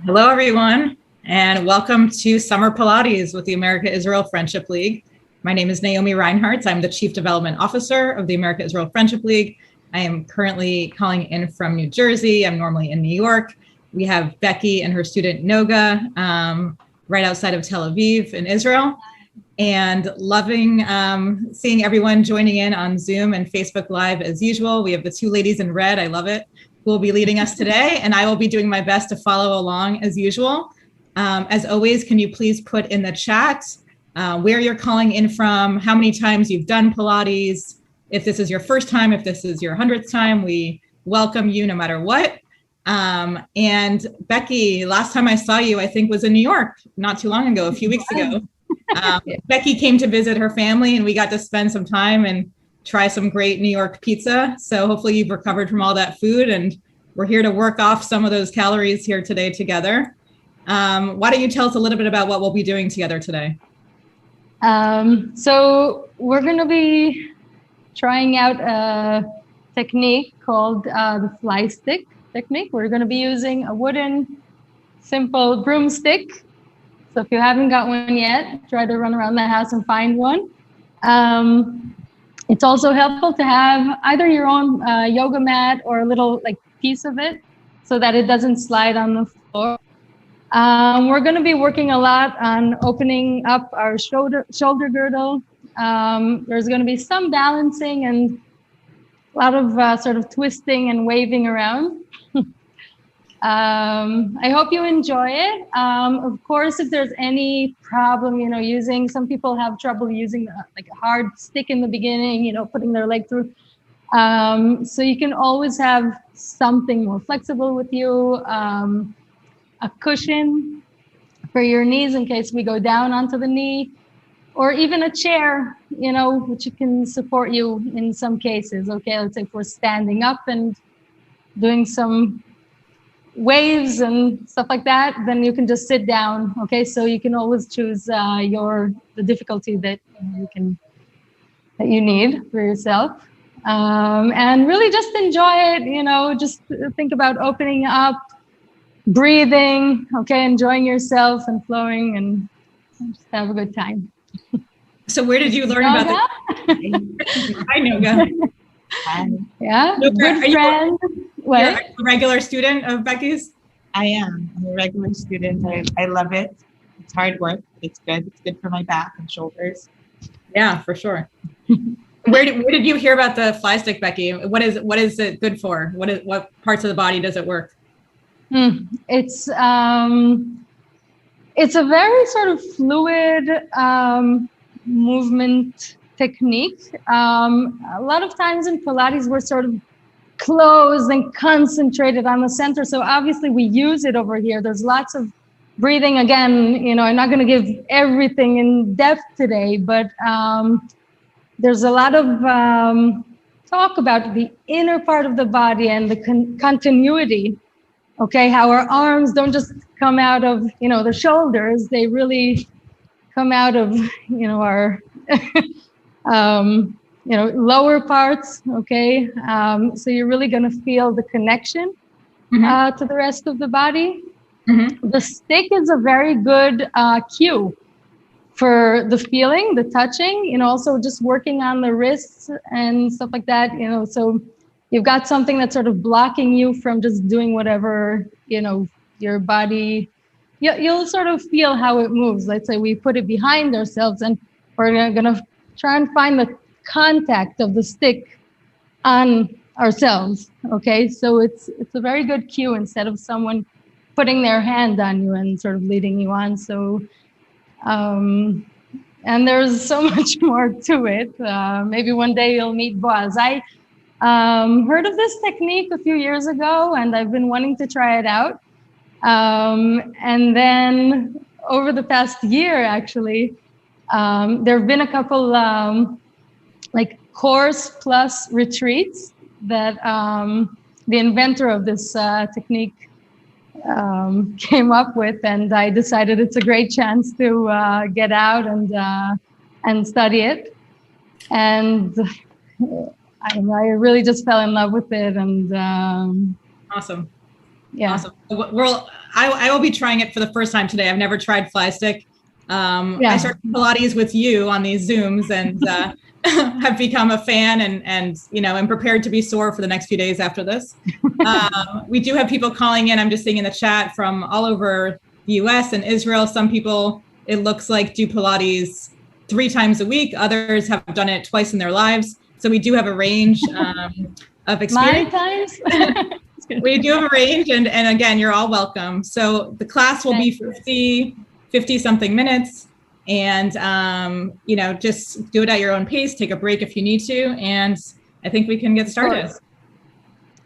Hello, everyone, and welcome to Summer Pilates with the America-Israel Friendship League. My name is Naomi Reinharz. I'm the Chief Development Officer of the America-Israel Friendship League. I am currently calling in from New Jersey. I'm normally in New York. We have Becky and her student Noga right outside of Tel Aviv in Israel, and loving seeing everyone joining in on Zoom and Facebook Live as usual. We have the two ladies in red. I love it. Who will be leading us today, and I will be doing my best to follow along as usual. As always, can you please put in the chat where you're calling in from, how many times you've done Pilates, if this is your first time, if this is your 100th time, we welcome you no matter what. And Becky, last time I saw you, I think was in New York, not too long ago, a few weeks ago. Becky came to visit her family and we got to spend some time and try some great New York pizza. So hopefully you've recovered from all that food, and we're here to work off some of those calories here today together. Why don't you tell us a little bit about what we'll be doing together today? So we're going to be trying out a technique called the fly stick technique. We're going to be using a wooden, simple broomstick. So if you haven't got one yet, try to run around the house and find one. It's also helpful to have either your own yoga mat or a little piece of it so that it doesn't slide on the floor. We're going to be working a lot on opening up our shoulder girdle. There's going to be some balancing and a lot of sort of twisting and waving around. I hope you enjoy it. Of course, if there's any problem, using, some people have trouble using a hard stick in the beginning, putting their leg through. So you can always have something more flexible with you, a cushion for your knees in case we go down onto the knee, or even a chair, which can support you in some cases. Okay, let's say if we're standing up and doing some waves and stuff like that, then you can just sit down. Okay, so you can always choose the difficulty that you need for yourself, and really just enjoy it. Just think about opening up, breathing, okay, enjoying yourself and flowing, and just have a good time. So where did you learn about this? Hi, Noga. Hi. Yeah, Noga, good friend. You're a regular student of Becky's? I am. I'm a regular student. I love it. It's hard work. It's good. It's good for my back and shoulders. Yeah, for sure. Where did you hear about the fly stick, Becky? What is it good for? What parts of the body does it work? It's a very sort of fluid movement technique. A lot of times in Pilates, we're sort of closed and concentrated on the center. So obviously we use it over here. There's lots of breathing. Again, I'm not going to give everything in depth today, but there's a lot of talk about the inner part of the body and the continuity. Okay, how our arms don't just come out of, the shoulders. They really come out of, our lower parts, okay? So you're really gonna feel the connection to the rest of the body. The stick is a very good cue for the feeling, the touching, also just working on the wrists and stuff like that, so you've got something that's sort of blocking you from just doing whatever, your body, you'll sort of feel how it moves. Let's say we put it behind ourselves and we're gonna try and find the contact of the stick on ourselves. Okay, so it's a very good cue instead of someone putting their hand on you and sort of leading you on. So and there's so much more to it. Maybe one day you'll meet Boaz. I heard of this technique a few years ago and I've been wanting to try it out, and then over the past year actually there have been a couple course plus retreats that the inventor of this technique came up with, and I decided it's a great chance to get out and study it. And I really just fell in love with it. And awesome. Yeah. Awesome. I will be trying it for the first time today. I've never tried fly stick. I started Pilates with you on these Zooms and have become a fan and am prepared to be sore for the next few days after this. We do have people calling in. I'm just seeing in the chat from all over the US and Israel. Some people, it looks like, do Pilates 3 times a week. Others have done it twice in their lives. So we do have a range of experience. Many times. We do have a range, and again, you're all welcome. So the class will be 50 something minutes, and just do it at your own pace. Take a break if you need to, and I think we can get started.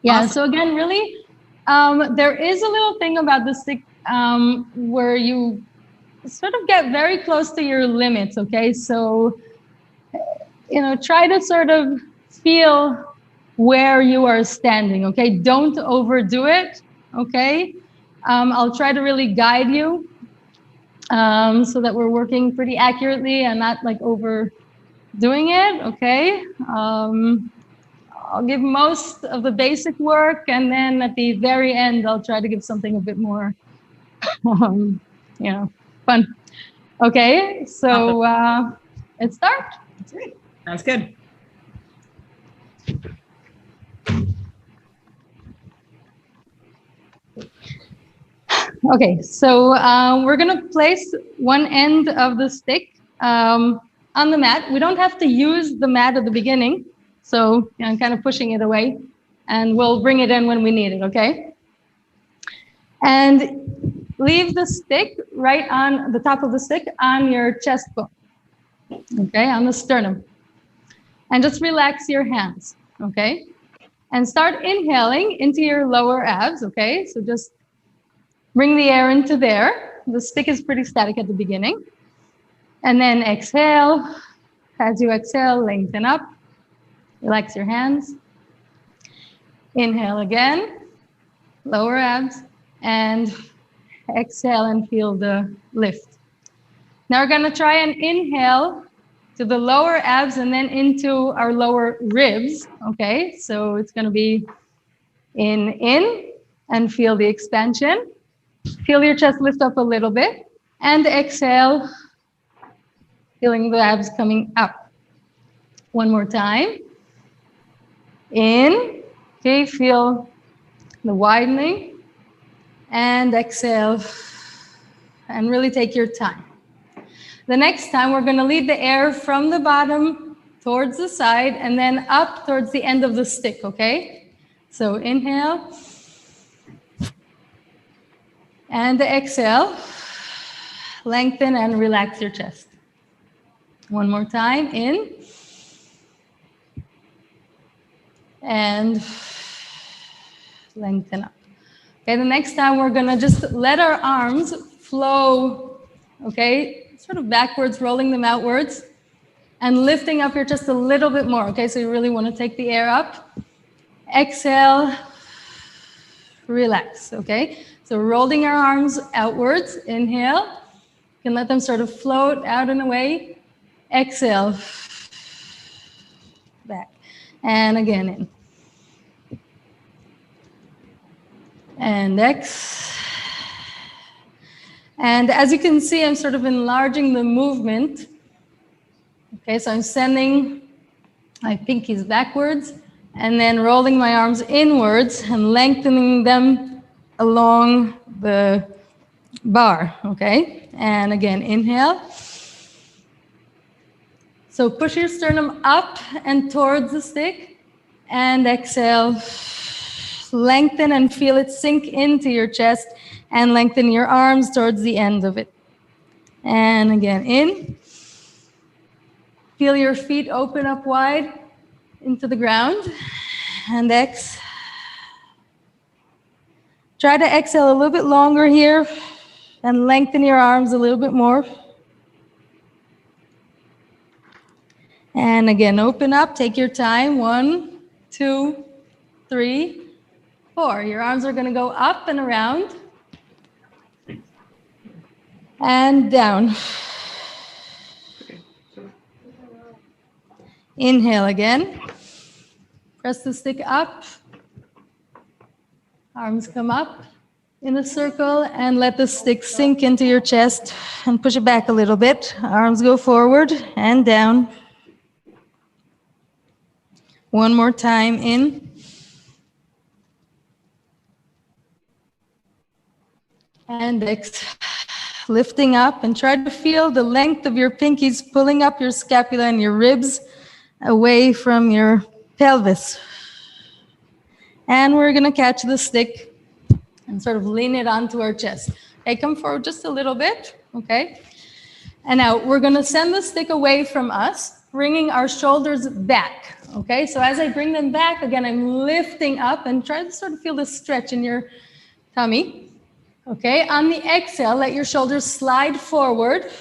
Yeah. Awesome. So again, really, there is a little thing about the stick where you sort of get very close to your limits. Okay, so try to sort of feel where you are standing. Okay, don't overdo it. Okay, I'll try to really guide you so that we're working pretty accurately and not like overdoing it. Okay, I'll give most of the basic work, and then at the very end, I'll try to give something a bit more, fun. Okay, so let's start. That's great. Sounds good. Okay, so we're gonna place one end of the stick on the mat. We don't have to use the mat at the beginning, so I'm kind of pushing it away, and we'll bring it in when we need it, okay? And leave the stick right on the top of the stick on your chest bone, okay, on the sternum. And just relax your hands, okay? And start inhaling into your lower abs, okay? So just bring the air into there. The stick is pretty static at the beginning. And then exhale. As you exhale, lengthen up. Relax your hands. Inhale again. Lower abs. And exhale and feel the lift. Now we're going to try and inhale to the lower abs and then into our lower ribs. Okay, so it's going to be in, and feel the expansion. Feel your chest lift up a little bit, and exhale, feeling the abs coming up. One more time. In, okay, feel the widening, and exhale, and really take your time. The next time, we're going to lead the air from the bottom towards the side, and then up towards the end of the stick, okay? So inhale. And exhale, lengthen and relax your chest. One more time, in. And lengthen up. Okay, the next time we're gonna just let our arms flow, okay? Sort of backwards, rolling them outwards, and lifting up your chest a little bit more, okay? So you really wanna take the air up. Exhale, relax, okay? So rolling our arms outwards, inhale. You can let them sort of float out and away. Exhale, back. And again, in. And exhale. And as you can see, I'm sort of enlarging the movement. Okay, so I'm sending my pinkies backwards and then rolling my arms inwards and lengthening them along the bar, okay? And again, inhale. So push your sternum up and towards the stick, and exhale. Lengthen and feel it sink into your chest, and lengthen your arms towards the end of it. And again, in. Feel your feet open up wide into the ground, and exhale. Try to exhale a little bit longer here and lengthen your arms a little bit more. And again, open up, take your time. 1, 2, 3, 4. Your arms are going to go up and around and down. Inhale again. Press the stick up. Arms come up in a circle, and let the stick sink into your chest and push it back a little bit. Arms go forward and down. One more time, in. And lifting up, and try to feel the length of your pinkies pulling up your scapula and your ribs away from your pelvis. And we're going to catch the stick and sort of lean it onto our chest. Okay, come forward just a little bit, okay? And now we're going to send the stick away from us, bringing our shoulders back, okay? So as I bring them back, again, I'm lifting up, and try to sort of feel the stretch in your tummy, okay? On the exhale, let your shoulders slide forward.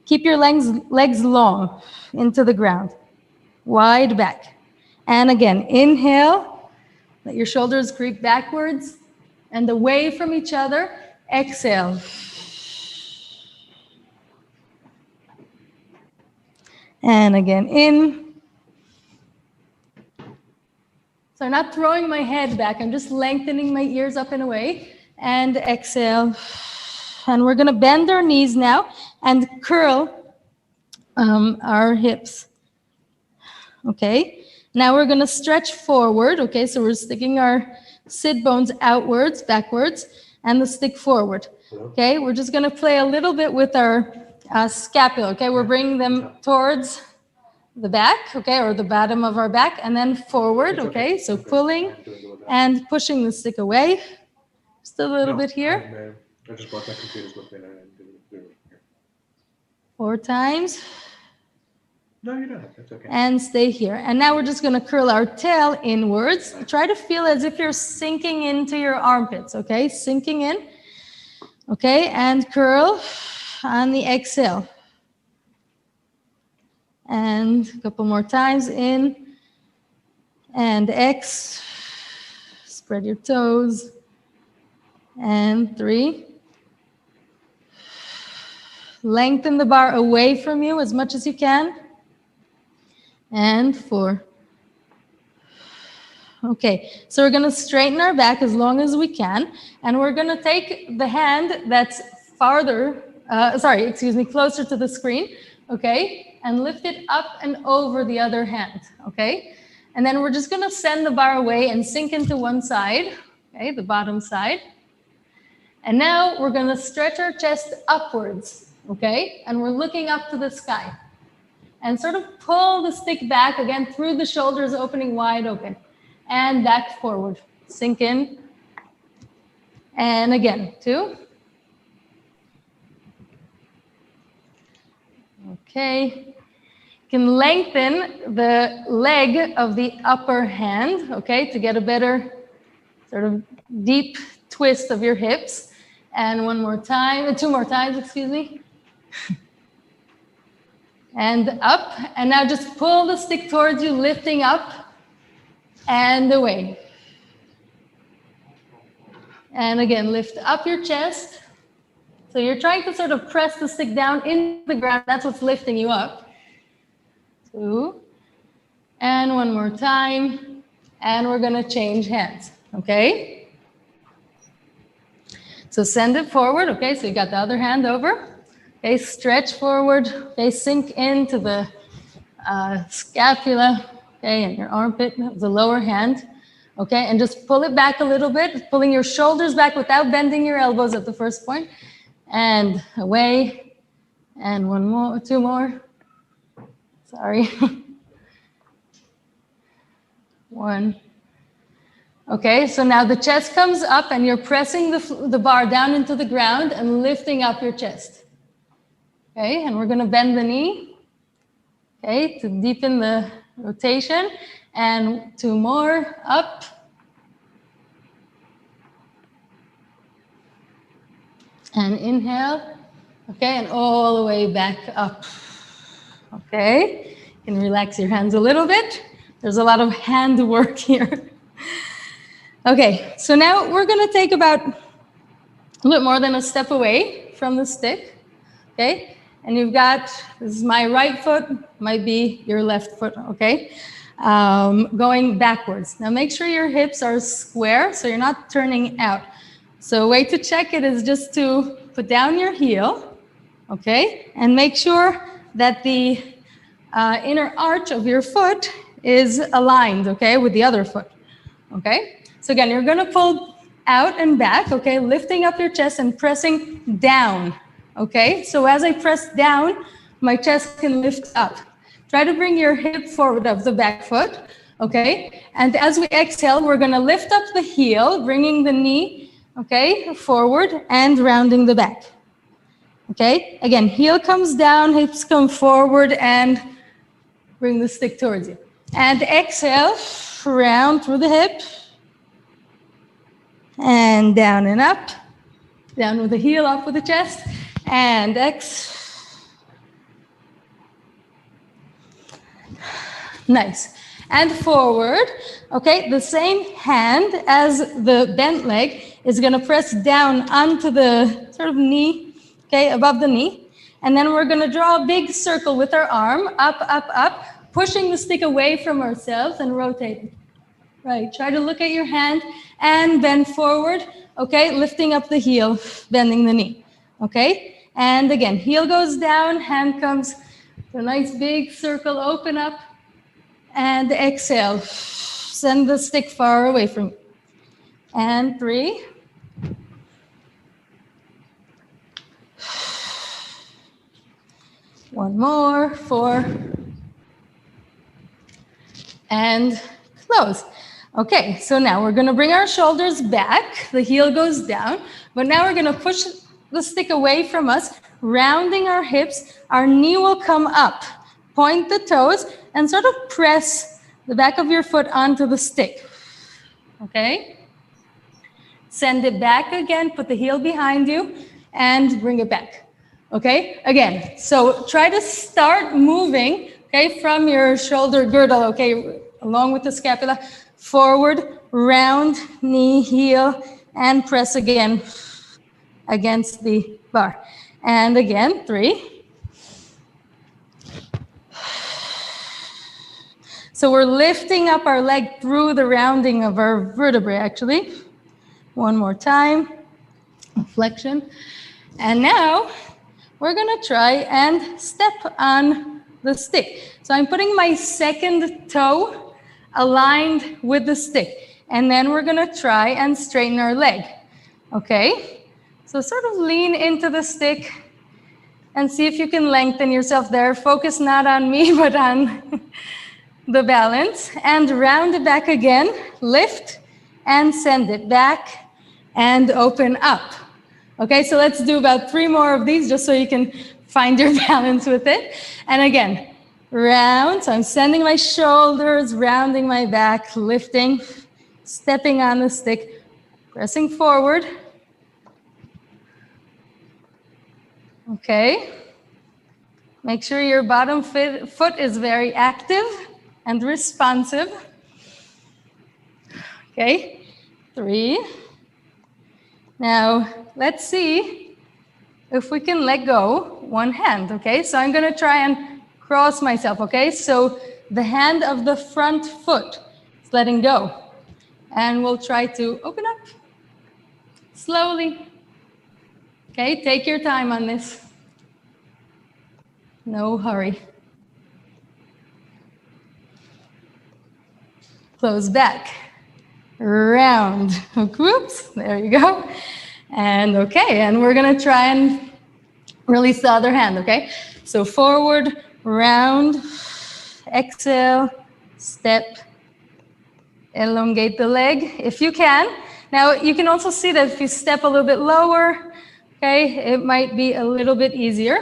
Keep your legs long into the ground, wide back. And again, inhale. Let your shoulders creep backwards and away from each other. Exhale. And again, in. So I'm not throwing my head back. I'm just lengthening my ears up and away. And exhale. And we're going to bend our knees now and curl our hips. Okay. Now we're going to stretch forward, okay? So we're sticking our sit bones outwards, backwards, and the stick forward, okay? We're just going to play a little bit with our scapula, okay? We're bringing them towards the back, okay, or the bottom of our back, and then forward, okay? So pulling and pushing the stick away. Just a little bit here. I just brought my computers with me and I didn't do it here. 4 times. No, you don't. That's okay. And stay here. And now we're just going to curl our tail inwards. Try to feel as if you're sinking into your armpits, okay? Sinking in. Okay, and curl on the exhale. And a couple more times, in and X. Spread your toes. And 3. Lengthen the bar away from you as much as you can. And 4. Okay, so we're going to straighten our back as long as we can, and we're going to take the hand that's closer to the screen, okay, and lift it up and over the other hand, okay? And then we're just going to send the bar away and sink into one side, okay, the bottom side. And now we're going to stretch our chest upwards, okay, and we're looking up to the sky. And sort of pull the stick back again through the shoulders, opening wide open. And back forward. Sink in. And again, 2. Okay. You can lengthen the leg of the upper hand, okay, to get a better sort of deep twist of your hips. And 2 more times, excuse me. And up, and now just pull the stick towards you, lifting up and away. And again, lift up your chest. So you're trying to sort of press the stick down into the ground. That's what's lifting you up. 2. And 1 more time. And we're going to change hands, okay? So send it forward, okay? So you got the other hand over. Okay, stretch forward, okay, sink into the scapula, okay, and your armpit, the lower hand, okay, and just pull it back a little bit, pulling your shoulders back without bending your elbows at the first point, and away, and 2 more, sorry, 1. Okay, so now the chest comes up and you're pressing the bar down into the ground and lifting up your chest. Okay, and we're going to bend the knee, okay, to deepen the rotation. And 2 more, up. And inhale, okay, and all the way back up. Okay, you can relax your hands a little bit. There's a lot of hand work here. Okay, so now we're going to take about a little more than a step away from the stick, okay? And you've got, this is my right foot, might be your left foot, okay? Going backwards. Now make sure your hips are square so you're not turning out. So a way to check it is just to put down your heel, okay? And make sure that the inner arch of your foot is aligned, okay, with the other foot, okay? So again, you're gonna pull out and back, okay? Lifting up your chest and pressing down, okay? So as I press down, my chest can lift up. Try to bring your hip forward of the back foot, okay? And as we exhale, we're gonna lift up the heel, bringing the knee, okay, forward and rounding the back, okay? Again, heel comes down, hips come forward, and bring the stick towards you. And exhale, round through the hip, and down and up, down with the heel, up with the chest, and exhale. Nice. And forward, okay, the same hand as the bent leg is gonna press down onto the sort of knee, okay, above the knee. And then we're gonna draw a big circle with our arm, up, up, up, pushing the stick away from ourselves and rotating. Right, try to look at your hand and bend forward, okay, lifting up the heel, bending the knee, okay? And again, heel goes down, hand comes to a nice big circle, open up, and exhale. Send the stick far away from you. And 3. One more, 4. And close. Okay, so now we're gonna bring our shoulders back. The heel goes down, but now we're gonna push the stick away from us, rounding our hips. Our knee will come up. Point the toes and sort of press the back of your foot onto the stick, okay? Send it back again, put the heel behind you and bring it back, okay? Again, so try to start moving, okay, from your shoulder girdle, okay, along with the scapula, forward, round, knee, heel, and press again against the bar. And again, 3. So we're lifting up our leg through the rounding of our vertebrae, actually. One more time, flexion. And now we're gonna try and step on the stick. So I'm putting my second toe aligned with the stick. And then we're gonna try and straighten our leg, okay? So sort of lean into the stick and see if you can lengthen yourself there. Focus not on me, but on the balance, and round it back again, lift and send it back and open up. Okay, so let's do about 3 more of these just so you can find your balance with it. And again, round, so I'm sending my shoulders, rounding my back, lifting, stepping on the stick, pressing forward. Okay, make sure your bottom foot is very active and responsive. Okay, 3. Now, let's see if we can let go one hand, okay? So I'm gonna try and cross myself, okay? So the hand of the front foot is letting go. And we'll try to open up slowly. Okay, take your time on this. No hurry. Close back, round, whoops, there you go. And okay, and we're gonna try and release the other hand, okay? So forward, round, exhale, step, elongate the leg if you can. Now you can also see that if you step a little bit lower, okay, it might be a little bit easier.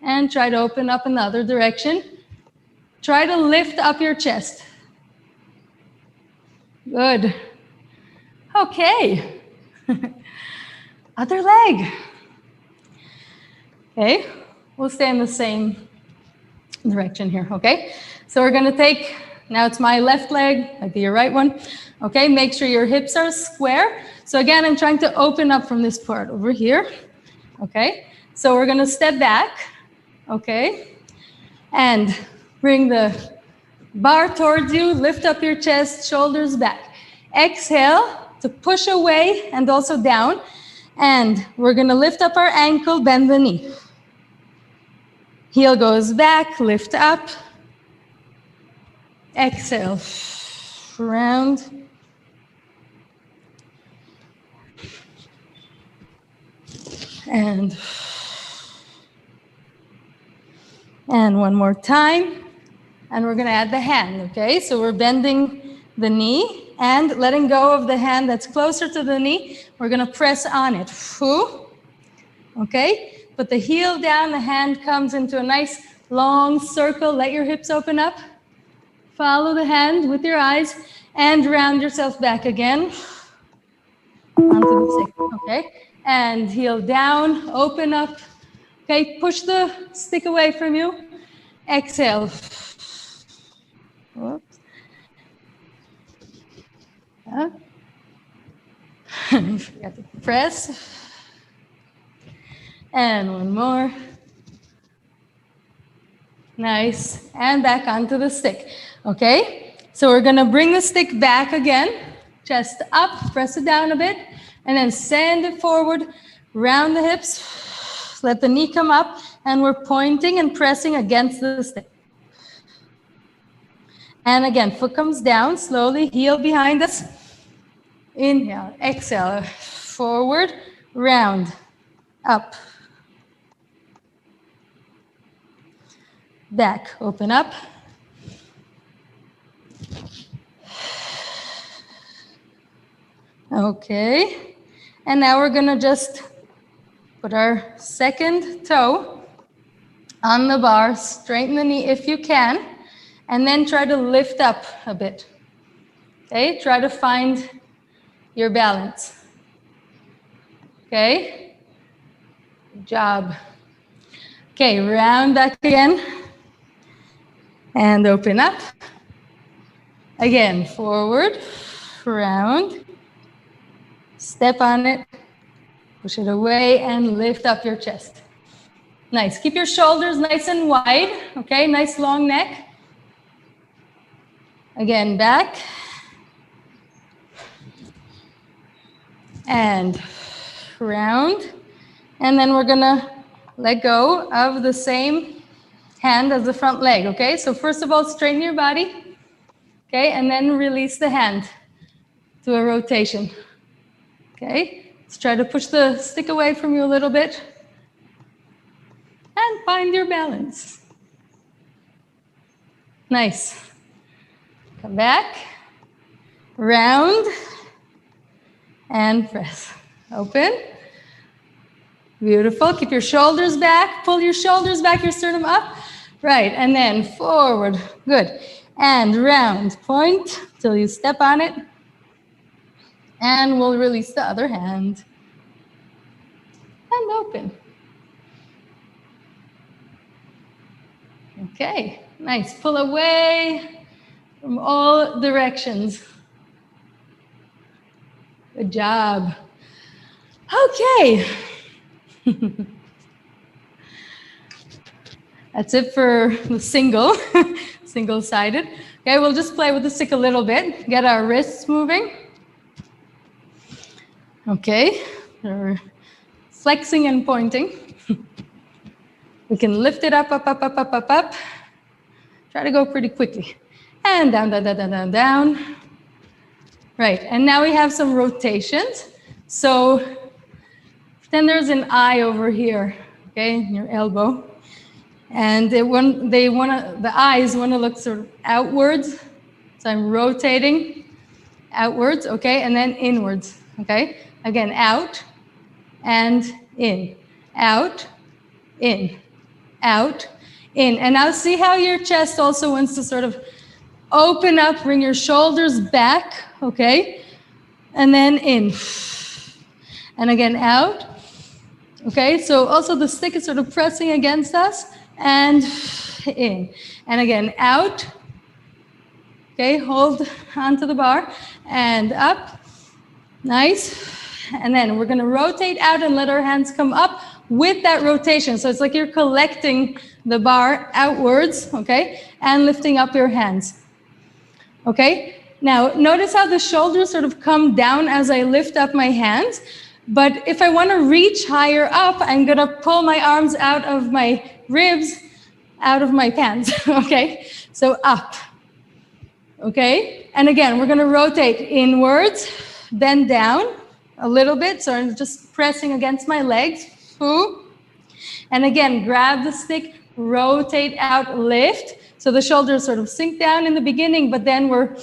And try to open up another direction. Try to lift up your chest. Good. Okay. Other leg. Okay, we'll stay in the same direction here, okay? So we're gonna take, now it's my left leg, might be your right one. Okay, make sure your hips are square. So again, I'm trying to open up from this part over here. Okay, so we're gonna step back, okay? And bring the bar towards you, lift up your chest, shoulders back. Exhale, to push away and also down. And we're gonna lift up our ankle, bend the knee. Heel goes back, lift up. Exhale, round. And one more time. And we're gonna add the hand, okay? So we're bending the knee and letting go of the hand that's closer to the knee. We're gonna press on it, okay? Put the heel down, the hand comes into a nice long circle. Let your hips open up. Follow the hand with your eyes and round yourself back again. Onto the stick, okay? And heel down, open up. Okay, push the stick away from you. Exhale. Whoops. Forgot to press. And one more. Nice. And back onto the stick. Okay, so we're gonna bring the stick back again. Chest up, press it down a bit, and then send it forward, round the hips. Let the knee come up, and we're pointing and pressing against the stick. And again, foot comes down, slowly, heel behind us. Inhale, exhale, forward, round, up. Back, open up. Okay, and now we're gonna just put our second toe on the bar, straighten the knee if you can, and then try to lift up a bit. Okay, try to find your balance. Okay, good job. Okay, round back again, and open up. Again, forward, round. Step on it, push it away, and lift up your chest. Nice. Keep your shoulders nice and wide, okay? Nice long neck. Again, back. And round. And then we're gonna let go of the same hand as the front leg, okay? So first of all, straighten your body, okay? And then release the hand to a rotation. Okay, let's try to push the stick away from you a little bit and find your balance. Nice. Come back, round, and press. Open. Beautiful. Keep your shoulders back. Pull your shoulders back, your sternum up. Right, and then forward. Good. And round. Point till you step on it. And we'll release the other hand. And open. Okay, nice. Pull away from all directions. Good job. Okay. That's it for the single-sided. Okay, we'll just play with the stick a little bit. Get our wrists moving. Okay, we're flexing and pointing. We can lift it up, up, up, up, up, up, up. Try to go pretty quickly. And down, down, down, down, down, down. Right, and now we have some rotations. So then there's an eye over here, okay, in your elbow. And the eyes want to look sort of outwards. So I'm rotating outwards, okay, and then inwards, okay? Again, out and in, out, in, out, in. And now see how your chest also wants to sort of open up, bring your shoulders back, okay? And then in. And again, out. Okay, so also the stick is sort of pressing against us and in. And again, out. Okay, hold onto the bar and up. Nice. And then we're going to rotate out and let our hands come up with that rotation. So it's like you're collecting the bar outwards, okay, and lifting up your hands. Okay, Now, notice how the shoulders sort of come down as I lift up my hands. But if I want to reach higher up, I'm going to pull my arms out of my ribs, out of my pants, okay? So up, okay? And again, we're going to rotate inwards, bend down a little bit. So I'm just pressing against my legs. And again, grab the stick, rotate out, lift. So the shoulders sort of sink down in the beginning, but then we're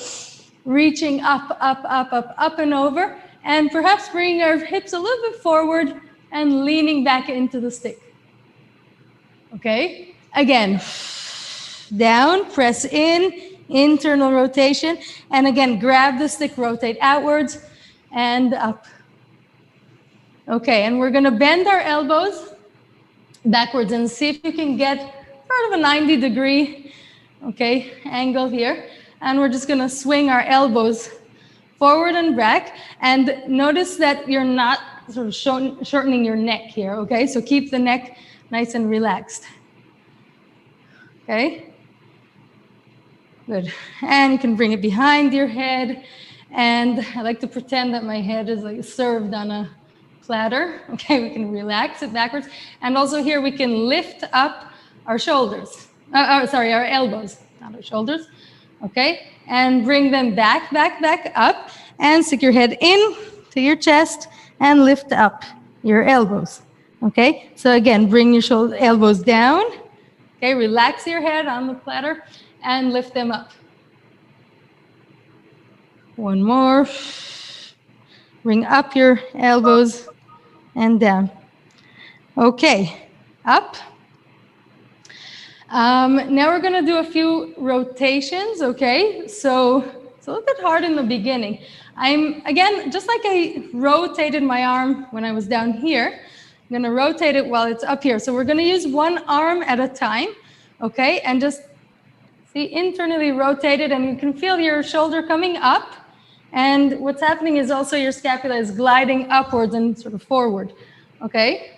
reaching up, up, up, up, up and over. And perhaps bringing our hips a little bit forward and leaning back into the stick. Okay? Again, down, press in, internal rotation. And again, grab the stick, rotate outwards and up. Okay, and we're gonna bend our elbows backwards and see if you can get sort of a 90-degree, okay, angle here. And we're just gonna swing our elbows forward and back, and notice that you're not sort of shortening your neck here, okay? So keep the neck nice and relaxed, okay? Good, and you can bring it behind your head, and I like to pretend that my head is like served on a platter, okay? We can relax it backwards, and also here we can lift up our shoulders, our elbows, not our shoulders, okay? And bring them back, back, back up, and stick your head in to your chest and lift up your elbows, okay? So again, bring your elbows down, okay? Relax your head on the platter and lift them up. One more. Bring up your elbows and down. Okay, up. Now we're gonna do a few rotations, okay? So it's a little bit hard in the beginning. Again, just like I rotated my arm when I was down here, I'm gonna rotate it while it's up here. So we're gonna use one arm at a time, okay? And just see, internally rotate it, and you can feel your shoulder coming up. And what's happening is also your scapula is gliding upwards and sort of forward, okay?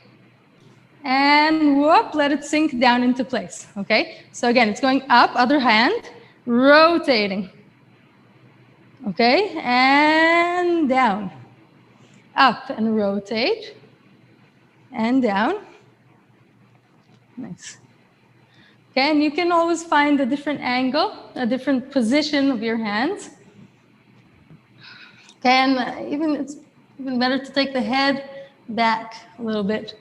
And whoop, let it sink down into place, okay? So again, it's going up, other hand, rotating, okay? And down, up and rotate, and down, nice. Okay, and you can always find a different angle, a different position of your hands. Okay, and it's even better to take the head back a little bit,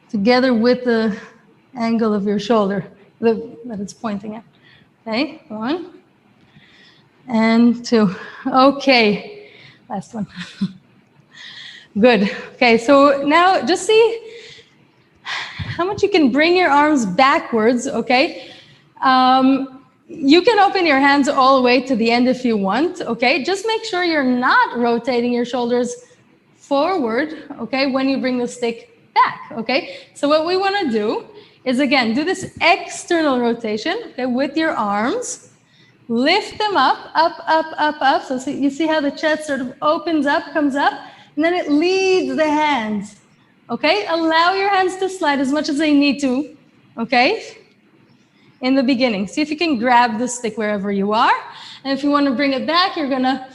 together with the angle of your shoulder that it's pointing at. Okay, 1 and 2. Okay, last one. Good. Okay, so now just see how much you can bring your arms backwards, okay? You can open your hands all the way to the end if you want, okay? Just make sure you're not rotating your shoulders forward, okay, when you bring the stick back, okay? So what we want to do is, again, do this external rotation, okay, with your arms. Lift them up, up, up, up, up. So you see how the chest sort of opens up, comes up, and then it leads the hands, okay? Allow your hands to slide as much as they need to, okay? In the beginning. See if you can grab the stick wherever you are. And if you want to bring it back, you're going to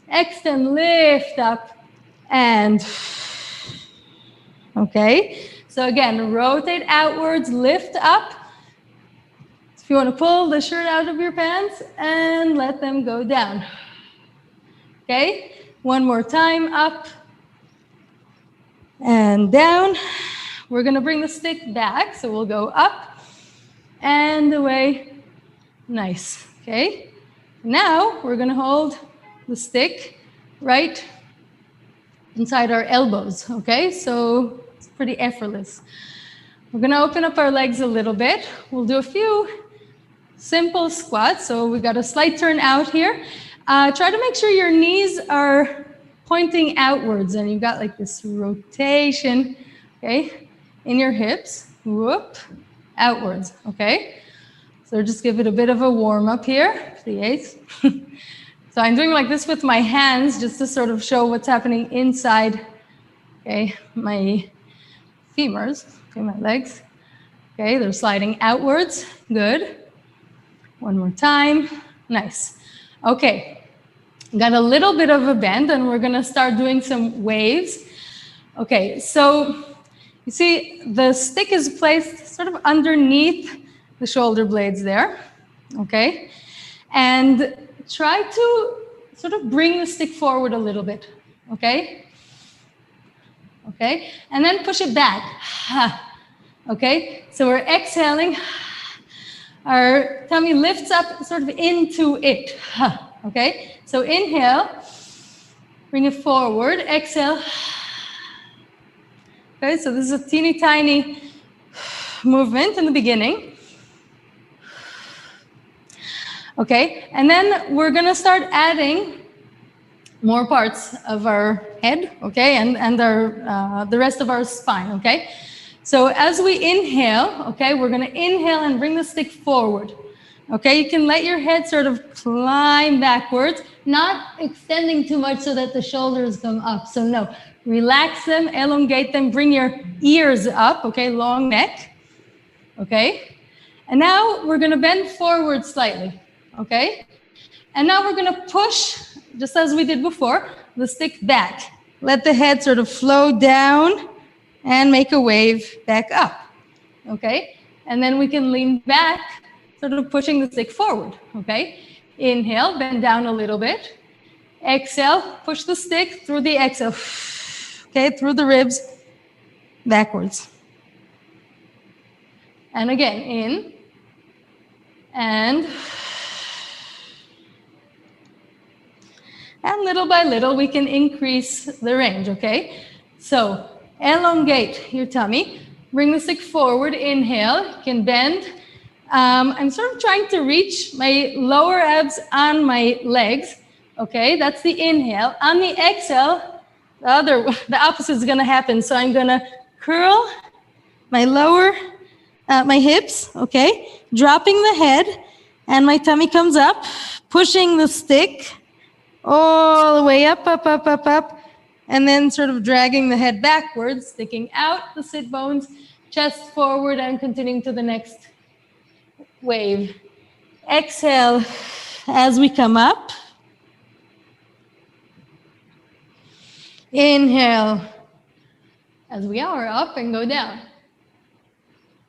extend, lift up, and okay. So again, rotate outwards, lift up. If you want to pull the shirt out of your pants and let them go down. Okay, one more time, up and down. We're going to bring the stick back, so we'll go up and away. Nice. Okay, now we're going to hold the stick right inside our elbows. Okay, so it's pretty effortless. We're going to open up our legs a little bit. We'll do a few simple squats. So we got a slight turn out here. Try to make sure your knees are pointing outwards and you've got like this rotation, okay, in your hips. Whoop, outwards, okay? So just give it a bit of a warm up here, please. So I'm doing like this with my hands just to sort of show what's happening inside, okay, my femurs, okay, my legs. Okay, they're sliding outwards, good. One more time, nice. Okay, Got a little bit of a bend, and we're gonna start doing some waves. Okay, so you see the stick is placed sort of underneath the shoulder blades there, okay? And try to sort of bring the stick forward a little bit, okay? Okay, and then push it back, okay? So we're exhaling, our tummy lifts up sort of into it, okay? So inhale, bring it forward, exhale. Okay, so this is a teeny tiny movement in the beginning. Okay, and then we're gonna start adding more parts of our head, okay, and our the rest of our spine, okay? So as we inhale, okay, we're gonna inhale and bring the stick forward. Okay, you can let your head sort of climb backwards, not extending too much so that the shoulders come up. So no, relax them, elongate them, bring your ears up, okay, long neck, okay? And now we're gonna bend forward slightly, okay? And now we're gonna push, just as we did before, the stick back. Let the head sort of flow down and make a wave back up, okay? And then we can lean back, sort of pushing the stick forward, okay? Inhale, bend down a little bit. Exhale, push the stick through the exhale, okay, through the ribs, backwards. And again, in, and little by little, we can increase the range, okay? So elongate your tummy, bring the stick forward, inhale, you can bend. I'm sort of trying to reach my lower abs on my legs, okay? That's the inhale. On the exhale, the opposite is gonna happen. So I'm gonna curl my lower, my hips, okay? Dropping the head, and my tummy comes up, pushing the stick all the way up, up, up, up, up, and then sort of dragging the head backwards, sticking out the sit bones, chest forward, and continuing to the next wave. Exhale as we come up. Inhale as we are up and go down.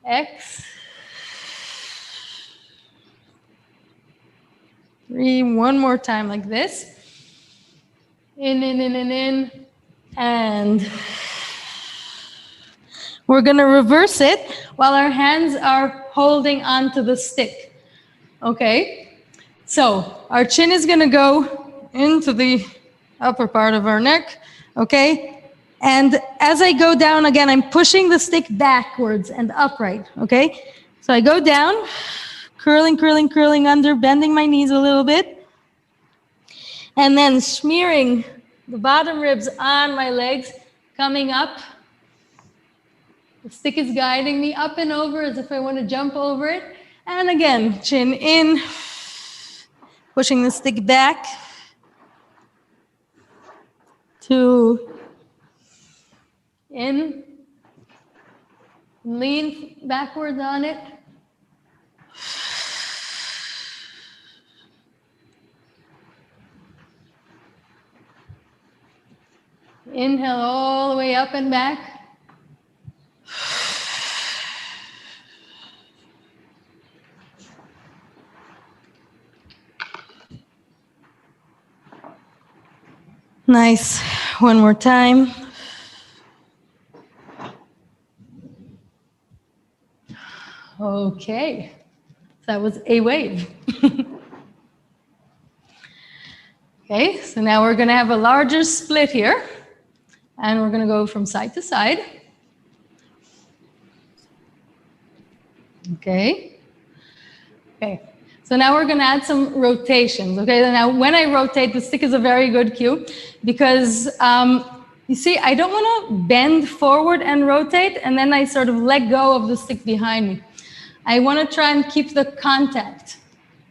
X. 3, one more time like this. In, and we're gonna reverse it while our hands are holding onto the stick, okay? So our chin is gonna go into the upper part of our neck, okay? And as I go down again, I'm pushing the stick backwards and upright, okay? So I go down, curling, curling, curling under, bending my knees a little bit, and then smearing the bottom ribs on my legs, coming up. The stick is guiding me up and over as if I want to jump over it. And again, chin in, pushing the stick back. 2, in, lean backwards on it. Inhale all the way up and back. Nice. One more time. Okay. That was a wave. Okay, so now we're going to have a larger split here. And we're going to go from side to side. Okay. Okay. So now we're going to add some rotations. Okay. Now, when I rotate, the stick is a very good cue because you see, I don't want to bend forward and rotate, and then I sort of let go of the stick behind me. I want to try and keep the contact.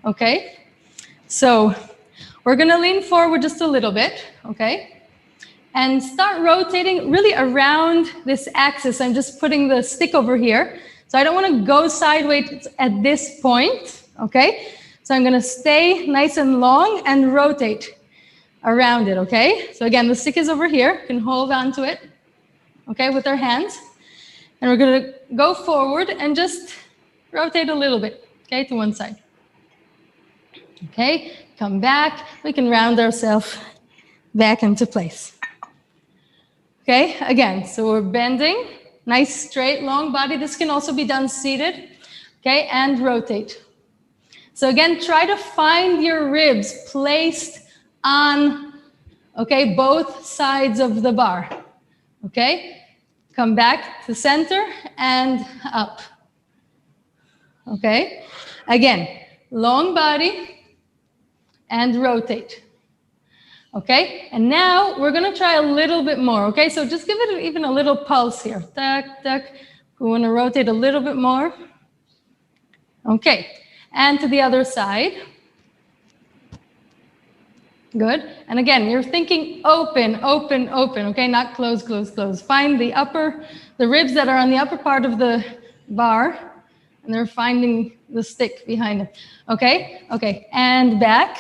Okay. So we're going to lean forward just a little bit. Okay. And start rotating really around this axis. I'm just putting the stick over here. So I don't want to go sideways at this point, okay? So I'm going to stay nice and long and rotate. around it, okay? So again, the stick is over here. You can hold on to it, okay, with our hands. And we're gonna go forward and just rotate a little bit, okay, to one side. Okay, come back. We can round ourselves back into place. Okay, again, so we're bending, nice straight, long body. This can also be done seated, okay, and rotate. So again, try to find your ribs placed on, okay, both sides of the bar, okay? Come back to center and up, okay? Again, long body and rotate, okay? And now we're gonna try a little bit more, okay? So just give it even a little pulse here. Tuck, tuck. We wanna rotate a little bit more. Okay, and to the other side. Good. And again, you're thinking open, open, open, okay? Not close, close, close. Find the ribs that are on the upper part of the bar, and they're finding the stick behind it. Okay? Okay, and back.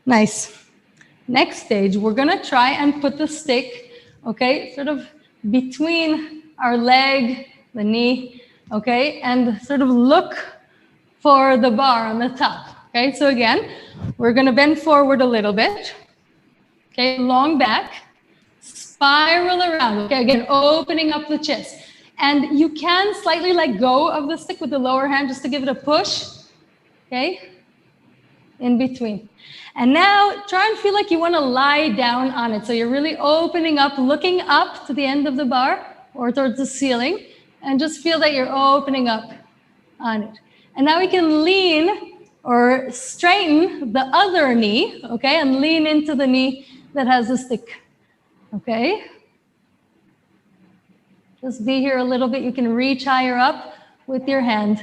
Nice. Next stage, we're gonna try and put the stick, okay, sort of between our leg, the knee, okay, and sort of look for the bar on the top. Okay, so again, we're gonna bend forward a little bit. Okay, long back, spiral around. Okay, again, opening up the chest. And you can slightly let go of the stick with the lower hand just to give it a push. Okay, in between. And now try and feel like you wanna lie down on it. So you're really opening up, looking up to the end of the bar or towards the ceiling, and just feel that you're opening up on it. And now we can lean or straighten the other knee, okay, and lean into the knee that has the stick, okay? Just be here a little bit. You can reach higher up with your hand.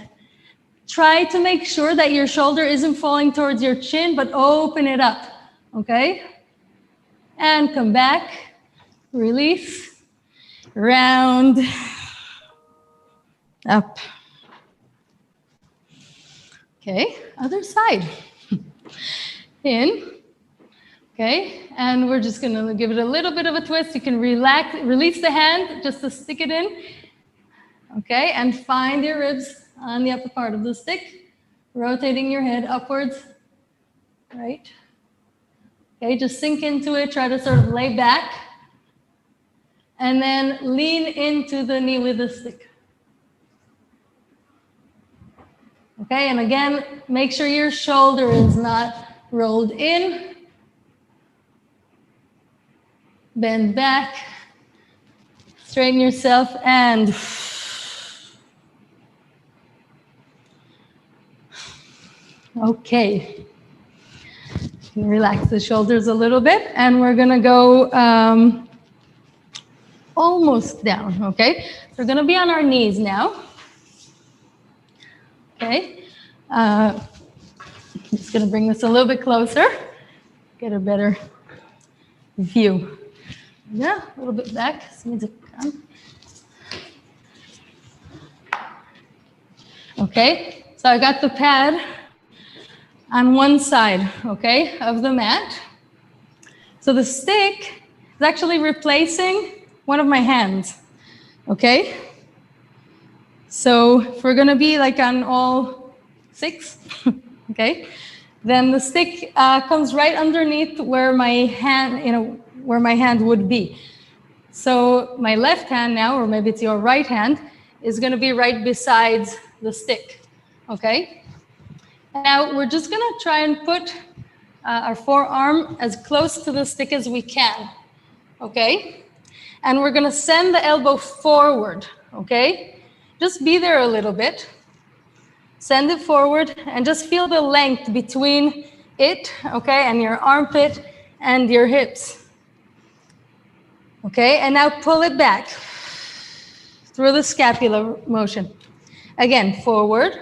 Try to make sure that your shoulder isn't falling towards your chin, but open it up, okay? And come back, release, round, up. Okay, other side. In, okay, and we're just gonna give it a little bit of a twist. You can relax, release the hand just to stick it in. Okay, and find your ribs on the upper part of the stick, rotating your head upwards, right? Okay, just sink into it, try to sort of lay back, and then lean into the knee with the stick. Okay, and again, make sure your shoulder is not rolled in. Bend back, straighten yourself, and okay. Relax the shoulders a little bit, and we're gonna go almost down, okay? So we're gonna be on our knees now. Okay, I'm just gonna bring this a little bit closer, get a better view. Yeah, a little bit back. Okay, so I got the pad on one side, okay, of the mat. So the stick is actually replacing one of my hands, okay? So if we're gonna be like on all six, okay, then the stick comes right underneath where my hand, where my hand would be. So my left hand now, or maybe it's your right hand, is gonna be right beside the stick, okay? Now we're just gonna try and put our forearm as close to the stick as we can, okay? And we're gonna send the elbow forward, okay? Just be there a little bit. Send it forward and just feel the length between it, okay, and your armpit and your hips. Okay, and now pull it back through the scapular motion. Again, forward.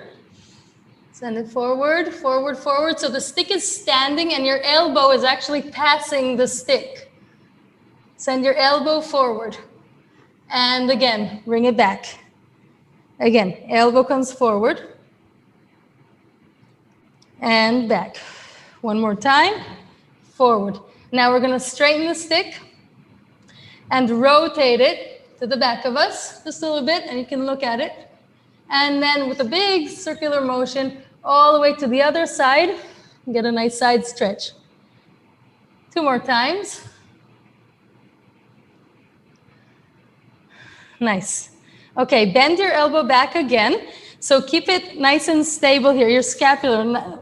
Send it forward, forward, forward. So the stick is standing and your elbow is actually passing the stick. Send your elbow forward. And again, bring it back. Again, elbow comes forward and back. One more time. forward. Now we're gonna straighten the stick and rotate it to the back of us just a little bit, and you can look at it. And then with a big circular motion all the way to the other side, get a nice side stretch. 2 more times. Nice. Okay, bend your elbow back again. So keep it nice and stable here, your scapula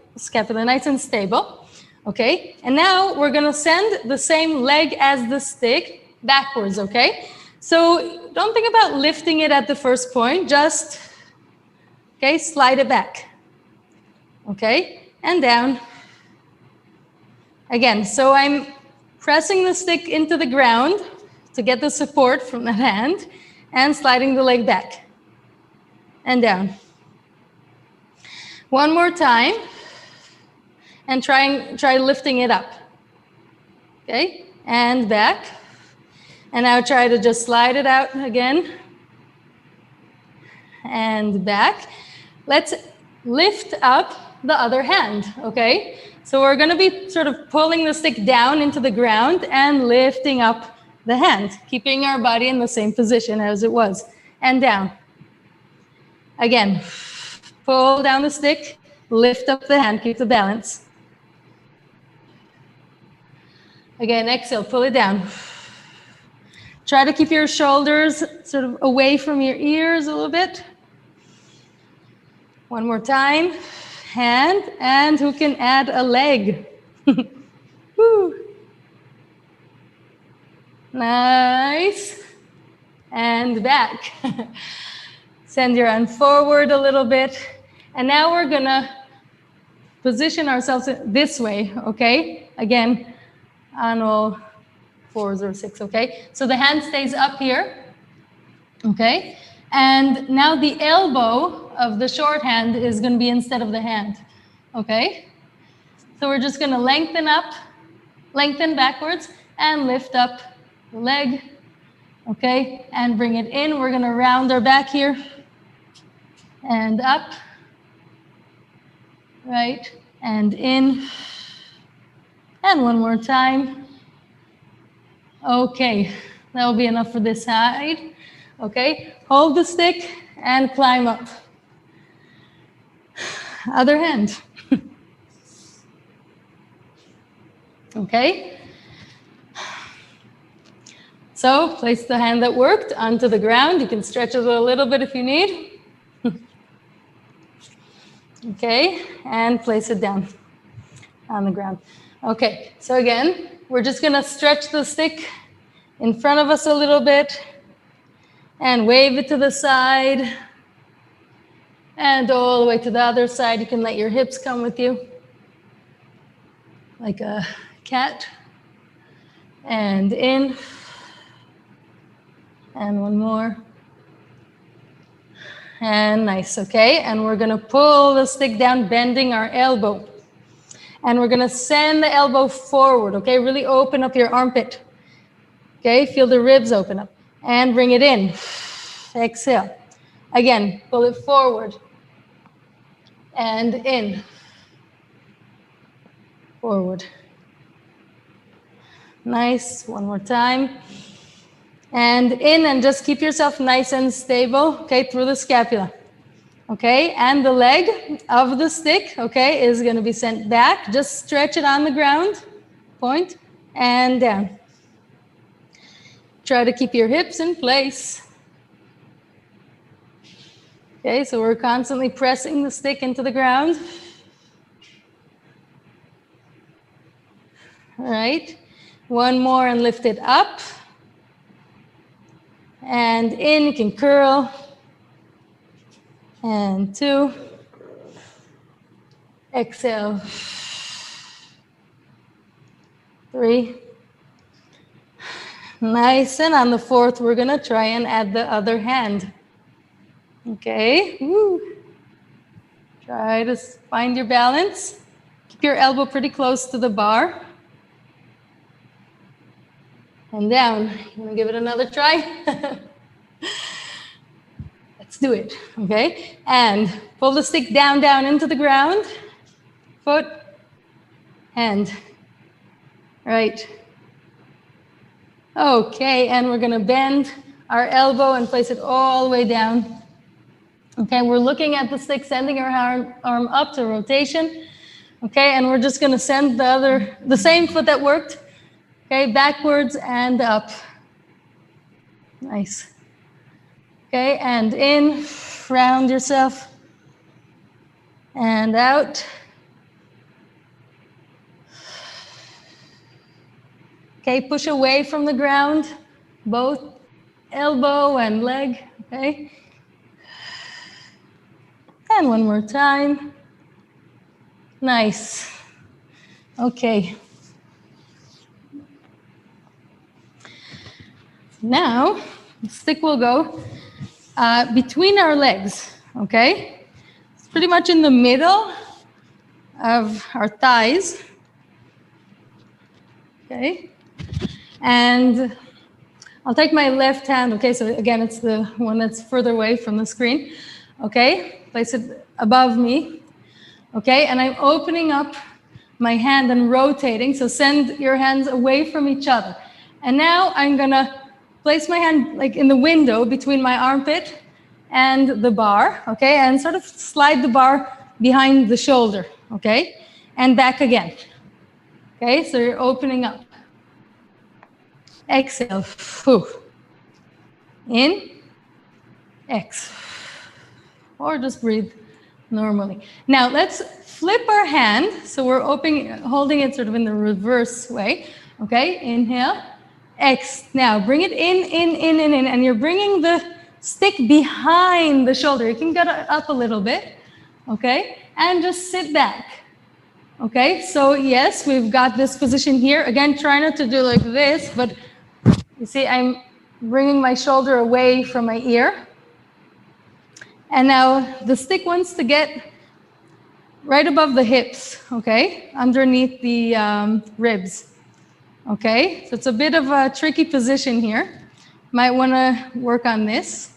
nice and stable. Okay, and now we're gonna send the same leg as the stick backwards, okay? So don't think about lifting it at the first point, just, okay, slide it back. Okay, and down. Again, so I'm pressing the stick into the ground to get the support from the hand and sliding the leg back and down. One more time, and try lifting it up. Okay, and back. And now try to just slide it out again. And back. Let's lift up the other hand, okay? So we're gonna be sort of pulling the stick down into the ground and lifting up the hand, keeping our body in the same position as it was, and down. Again, pull down the stick, lift up the hand, keep the balance. Again, exhale, pull it down. Try to keep your shoulders sort of away from your ears a little bit. One more time, hand, and who can add a leg? Woo. Nice, and back. Send your arm forward a little bit. And now we're gonna position ourselves this way, okay? Again, on all 4s or 6, okay? So the hand stays up here, okay? And now the elbow of the short hand is gonna be instead of the hand, okay? So we're just gonna lengthen backwards and lift up the leg, okay? And bring it in. We're gonna round our back here and up, right? And in. And one more time. Okay, that will be enough for this side. Okay, hold the stick and climb up. Other hand. Okay. So place the hand that worked onto the ground. You can stretch it a little bit if you need. Okay, and place it down on the ground. Okay, so again, we're just gonna stretch the stick in front of us a little bit and wave it to the side and all the way to the other side. You can let your hips come with you like a cat. And in. And one more. And nice, okay? And we're gonna pull the stick down, bending our elbow. And we're gonna send the elbow forward, okay? Really open up your armpit. Okay, feel the ribs open up. And bring it in. Exhale. Again, pull it forward. And in. Forward. Nice, one more time. And in, and just keep yourself nice and stable, okay, through the scapula. Okay, and the leg of the stick, okay, is gonna be sent back. Just stretch it on the ground, point, and down. Try to keep your hips in place. Okay, so we're constantly pressing the stick into the ground. All right, one more and lift it up. And in, you can curl. And 2. Exhale. 3. Nice, and on the 4th, we're gonna try and add the other hand. Okay, woo. Try to find your balance. Keep your elbow pretty close to the bar. And down. You wanna give it another try? Let's do it, okay? And pull the stick down into the ground. Foot, hand, Right. Okay, and we're gonna bend our elbow and place it all the way down. Okay, we're looking at the stick, sending our arm up to rotation. Okay, and we're just gonna send the same foot that worked, okay, backwards and up. Nice. Okay, and in, round yourself, and out. Okay, push away from the ground, both elbow and leg, okay? And one more time. Nice. Okay. Now, the stick will go between our legs, okay? It's pretty much in the middle of our thighs, okay? And I'll take my left hand, okay? So again, it's the one that's further away from the screen, okay? Place it above me, okay? And I'm opening up my hand and rotating, so send your hands away from each other. And now I'm gonna place my hand like in the window between my armpit and the bar, okay? And sort of slide the bar behind the shoulder, okay? And back again, okay? So you're opening up. Exhale, in, exhale, or just breathe normally. Now let's flip our hand, so we're holding it sort of in the reverse way, okay? Inhale, exhale. Now bring it in, and you're bringing the stick behind the shoulder. You can get it up a little bit, okay? And just sit back. Okay, so yes, we've got this position here. Again, try not to do like this, but you see, I'm bringing my shoulder away from my ear. And now the stick wants to get right above the hips, okay, underneath the ribs. Okay, so it's a bit of a tricky position here. Might want to work on this,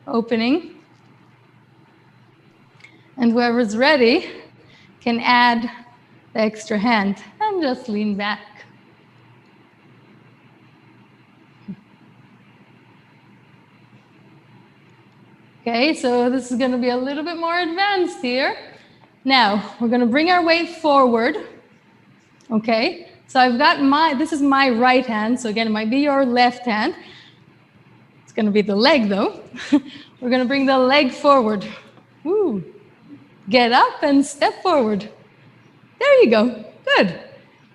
opening. And whoever's ready can add the extra hand and just lean back. Okay, so this is going to be a little bit more advanced here. Now, we're going to bring our weight forward. Okay, so I've got this is my right hand. So again, it might be your left hand. It's going to be the leg though. We're going to bring the leg forward. Woo. Get up and step forward. There you go. Good.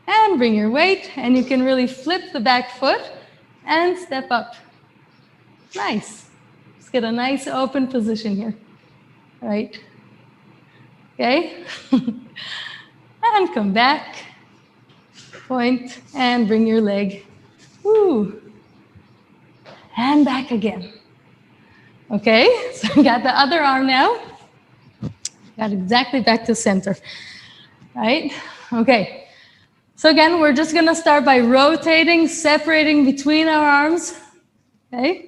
And bring your weight, and you can really flip the back foot and step up. Nice. Just get a nice open position here. Right. Okay. And come back. Point and bring your leg. Woo. And back again. Okay. So we got the other arm now. Got exactly back to center. Right? Okay. So again, we're just going to start by rotating, separating between our arms. Okay?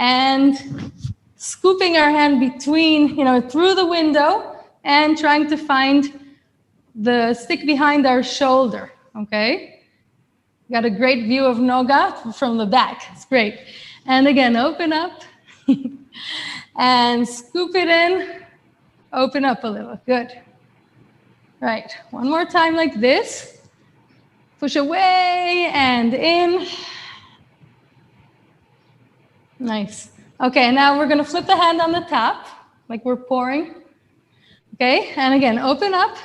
And scooping our hand between, through the window and trying to find the stick behind our shoulder. Okay? Got a great view of Noga from the back. It's great. And again, open up and scoop it in. Open up a little. Good. Right. One more time like this. Push away and in. Nice. Okay, now we're going to flip the hand on the top, like we're pouring. Okay, and again, open up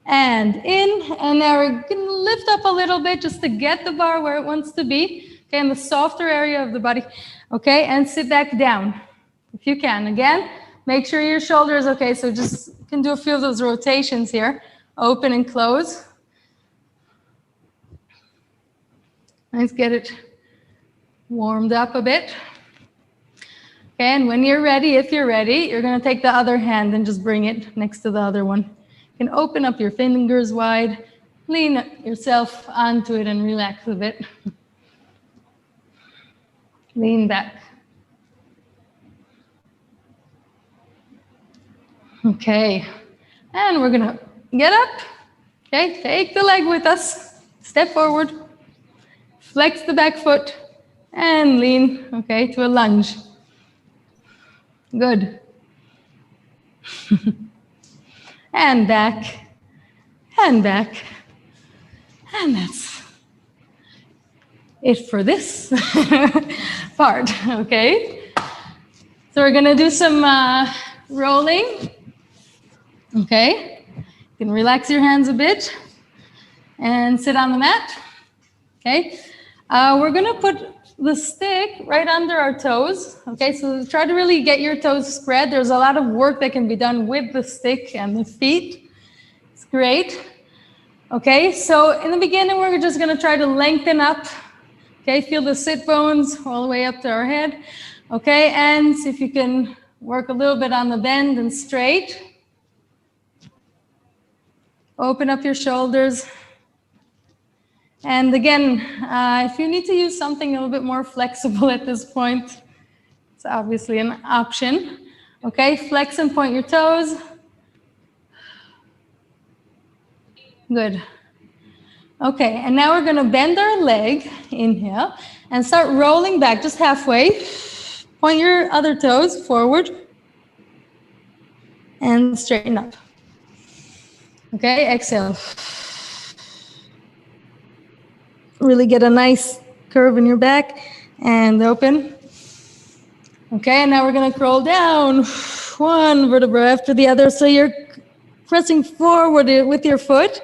and in. And now we're going to lift up a little bit just to get the bar where it wants to be. Okay, in the softer area of the body. Okay, and sit back down if you can. Again, make sure your shoulder is okay. So just can do a few of those rotations here. Open and close. Let's get it warmed up a bit. Okay, and when you're ready, if you're ready, you're going to take the other hand and just bring it next to the other one. You can open up your fingers wide, lean yourself onto it and relax a bit. Lean back. Okay, and we're going to get up, Okay, take the leg with us. Step forward. Flex the back foot and lean, okay, to a lunge. Good. And back, and back. And that's it for this part, okay? So we're gonna do some rolling, okay? You can relax your hands a bit and sit on the mat, okay? We're gonna put the stick right under our toes, okay? So try to really get your toes spread. There's a lot of work that can be done with the stick and the feet. It's great. Okay, so in the beginning, we're just gonna try to lengthen up. Okay, feel the sit bones all the way up to our head. Okay, and see if you can work a little bit on the bend and straight. Open up your shoulders. And again, if you need to use something a little bit more flexible at this point, it's obviously an option. Okay, flex and point your toes. Good. Okay, and now we're gonna bend our leg, inhale, and start rolling back just halfway. Point your other toes forward and straighten up. Okay, exhale. Really get a nice curve in your back and open. Okay, and now we're gonna crawl down one vertebra after the other. So you're pressing forward with your foot.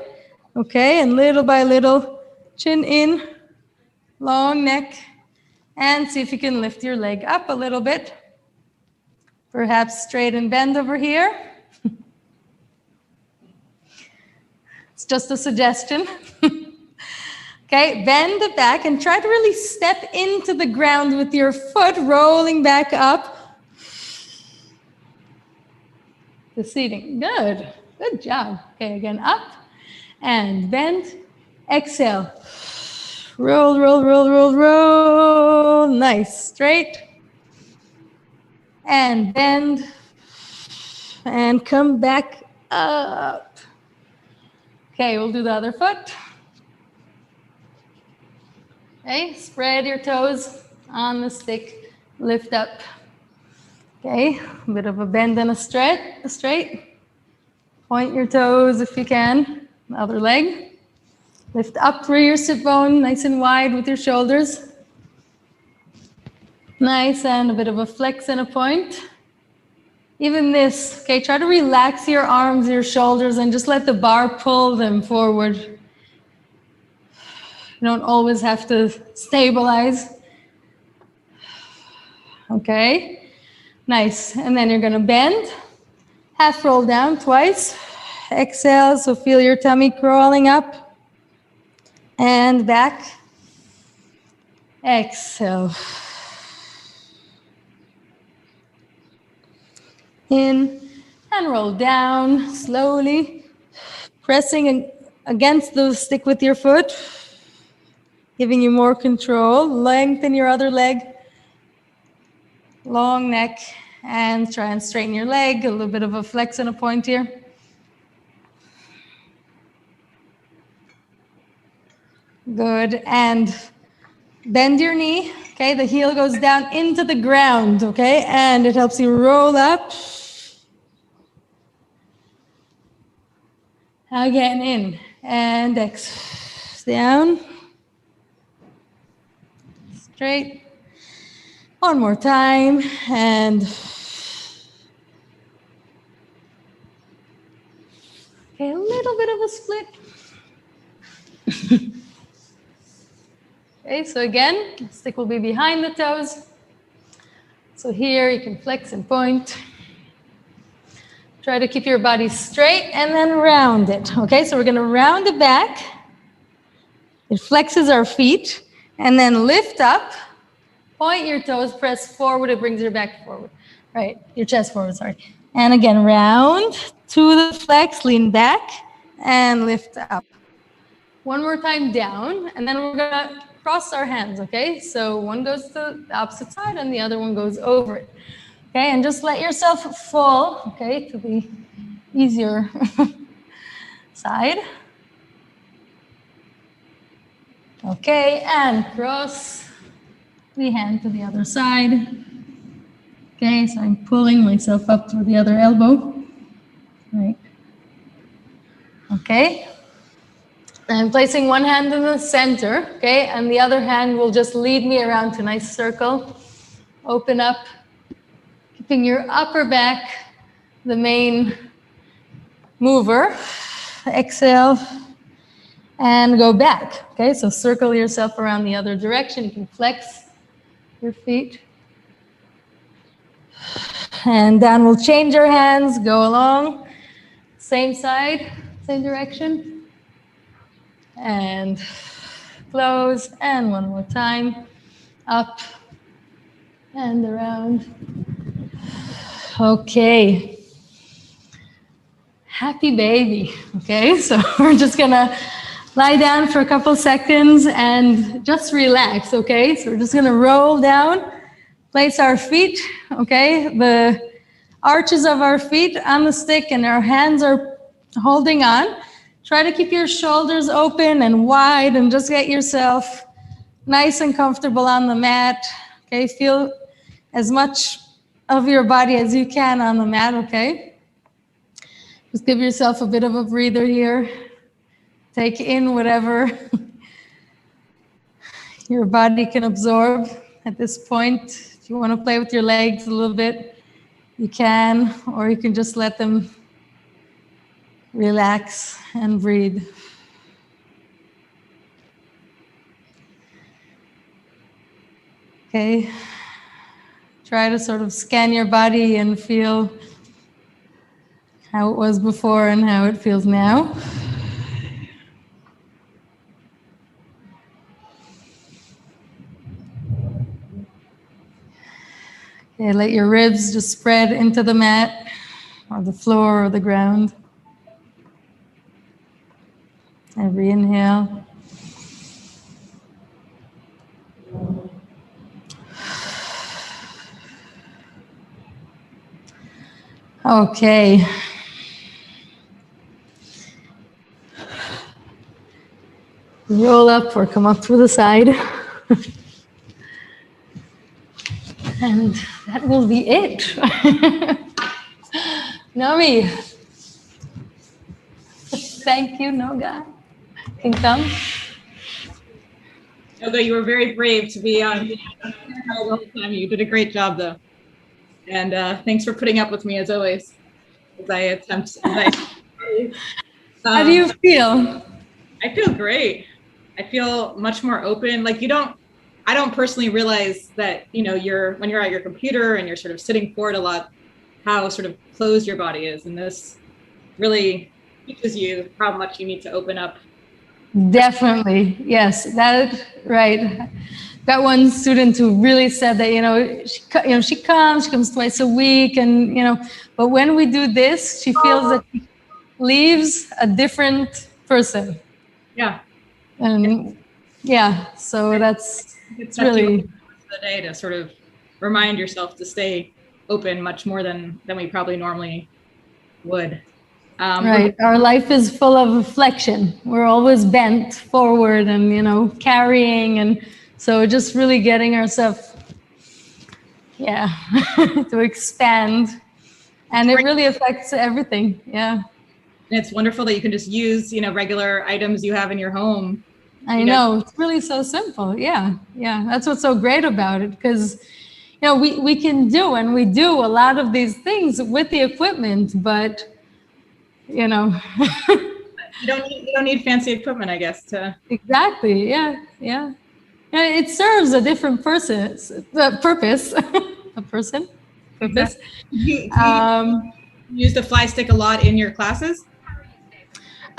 Okay, and little by little, chin in, long neck, and see if you can lift your leg up a little bit. Perhaps straight and bend over here. It's just a suggestion. Okay, bend the back and try to really step into the ground with your foot, rolling back up. The seating, good, good job. Okay, again, up and bend, exhale. Roll, roll, roll, roll, roll. Nice, straight. And bend and come back up. Okay, we'll do the other foot. Okay, spread your toes on the stick, lift up. Okay, a bit of a bend and a straight. Point your toes if you can, the other leg. Lift up through your sit bone, nice and wide with your shoulders. Nice, and a bit of a flex and a point. Even this, okay, try to relax your arms, your shoulders, and just let the bar pull them forward. You don't always have to stabilize. Okay, nice. And then you're gonna bend, half roll down twice. Exhale, so feel your tummy crawling up. And back. Exhale. In and roll down slowly, pressing against the stick with your foot, giving you more control. Lengthen your other leg, long neck, and try and straighten your leg. A little bit of a flex and a point here. Good, and bend your knee, okay? The heel goes down into the ground, okay? And it helps you roll up. Again, in, and exhale, down. Straight. One more time, and okay, a little bit of a split. Okay, so again, the stick will be behind the toes. So here you can flex and point. Try to keep your body straight and then round it. Okay, so we're gonna round it back. It flexes our feet, and then lift up, point your toes, press forward, it brings your back forward. Right, your chest forward, sorry. And again, round to the flex, lean back, and lift up. One more time down, and then we're gonna cross our hands, okay? So one goes to the opposite side and the other one goes over it. Okay, and just let yourself fall, okay, to the easier side. Okay, and cross the hand to the other side. Okay, so I'm pulling myself up through the other elbow. Right. Okay. I'm placing one hand in the center, okay, and the other hand will just lead me around to a nice circle. Open up, keeping your upper back the main mover. Exhale and go back. Okay, so circle yourself around the other direction. You can flex your feet. And then we'll change our hands, go along, same side, same direction. And close, and one more time. Up and around. Okay. Happy baby. Okay, so we're just gonna lie down for a couple seconds and just relax, okay? So we're just gonna roll down, place our feet, okay? The arches of our feet on the stick and our hands are holding on. Try to keep your shoulders open and wide and just get yourself nice and comfortable on the mat, okay? Feel as much of your body as you can on the mat, okay? Just give yourself a bit of a breather here. Take in whatever your body can absorb at this point. If you want to play with your legs a little bit, you can, or you can just let them relax and breathe. Okay. Try to sort of scan your body and feel how it was before and how it feels now. Okay, let your ribs just spread into the mat or the floor or the ground. Every inhale. Okay. Roll up or come up through the side. And that will be it. Naomi. Thank you, Noga. Can come. Noga, you were very brave to be on all the time. You did a great job, though. And thanks for putting up with me, as always, as I attempt. How do you feel? I feel great. I feel much more open. Like I don't personally realize that, you know, when you're at your computer and you're sort of sitting forward a lot, how sort of closed your body is. And this really teaches you how much you need to open up. Definitely. Yes, that right. Got one student who really said that, she comes twice a week and, but when we do this, she feels that she leaves a different person. Yeah. And yeah, so it's really the day to sort of remind yourself to stay open much more than we probably normally would. Right. Our life is full of reflection. We're always bent forward and, carrying. And so just really getting ourselves, to expand. And it really affects everything. Yeah. And it's wonderful that you can just use, regular items you have in your home. I know. It's really so simple. Yeah. Yeah. That's what's so great about it. Because, we can do, and we do a lot of these things with the equipment, but you don't need fancy equipment, I guess. Exactly. Yeah. Yeah. It serves a different purpose. A person. Purpose. You use the fly stick a lot in your classes?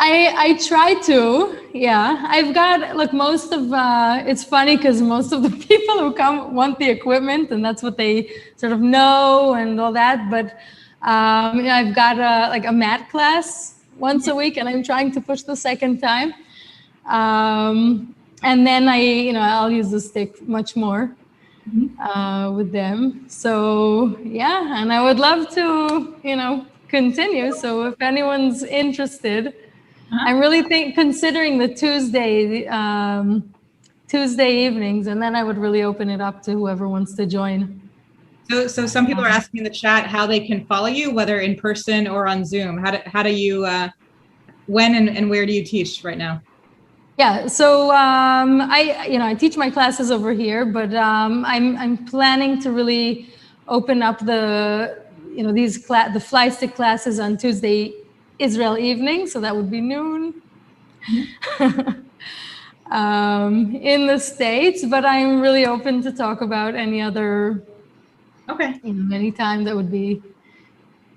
I try to. Yeah. I've got most of. It's funny because most of the people who come want the equipment, and that's what they sort of know and all that. But I've got a mat class once a week, and I'm trying to push the second time. And then I'll use the stick much more with them. So yeah, and I would love to, continue. So if anyone's interested, I'm really considering the Tuesday Tuesday evenings, and then I would really open it up to whoever wants to join. So some people are asking in the chat how they can follow you, whether in person or on Zoom. How do you, when and where do you teach right now? Yeah, so I teach my classes over here, but I'm planning to really open up the fly stick classes on Tuesday Israel evening, so that would be noon in the States. But I'm really open to talk about any other, any time that would be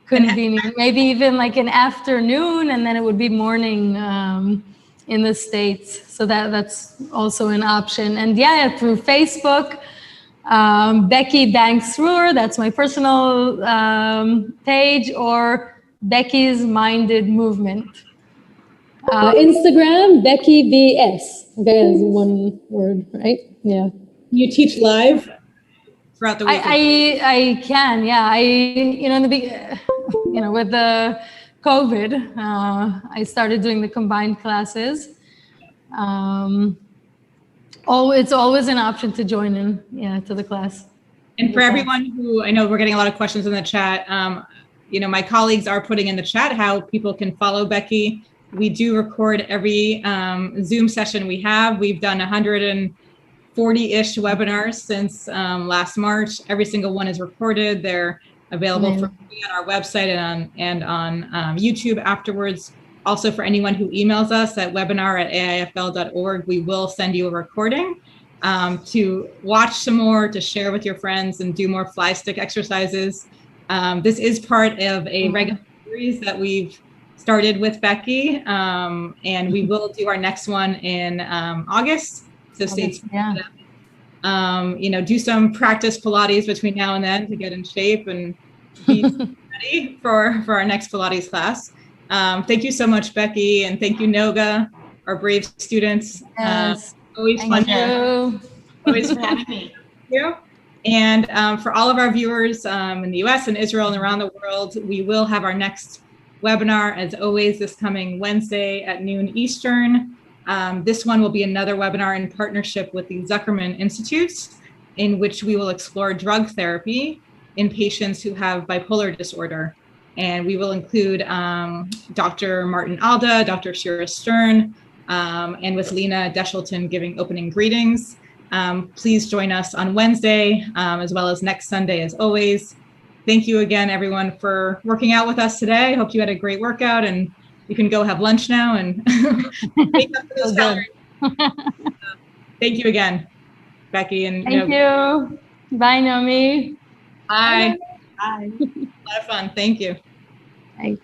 convenient. Maybe even like an afternoon, and then it would be morning in the States. So that's also an option. And yeah, through Facebook, Becky Bank Srour, that's my personal page, or Becky's Minded Movement. Instagram, Becky BS. Okay, that's one word, right? Yeah. You teach live throughout the week? I can, yeah. With the COVID, I started doing the combined classes. It's always an option to join in, to the class. And for everyone who, I know we're getting a lot of questions in the chat. My colleagues are putting in the chat how people can follow Becky. We do record every Zoom session we have. We've done 140-ish webinars since last March. Every single one is recorded. They're available for free on our website and on YouTube afterwards. Also, for anyone who emails us at webinar@aifl.org, we will send you a recording to watch some more, to share with your friends, and do more fly stick exercises. This is part of a regular series that we've started with Becky, and we will do our next one in August. So stay tuned. Do some practice Pilates between now and then to get in shape and be ready for our next Pilates class. Thank you so much, Becky, and thank you, Noga, our brave students. Yes. Always fun. Always fun. Thank you. And for all of our viewers in the US and Israel and around the world, we will have our next webinar, as always, this coming Wednesday at noon Eastern. This one will be another webinar in partnership with the Zuckerman Institute, in which we will explore drug therapy in patients who have bipolar disorder. And we will include Dr. Martin Alda, Dr. Shira Stern, and with Lena Deshelton giving opening greetings. Please join us on Wednesday, as well as next Sunday, as always. Thank you again, everyone, for working out with us today. I hope you had a great workout, and you can go have lunch now and make up for those calories. Thank you again, Becky. And thank you. Bye, Naomi. Bye. Bye. A lot of fun. Thank you. Thanks.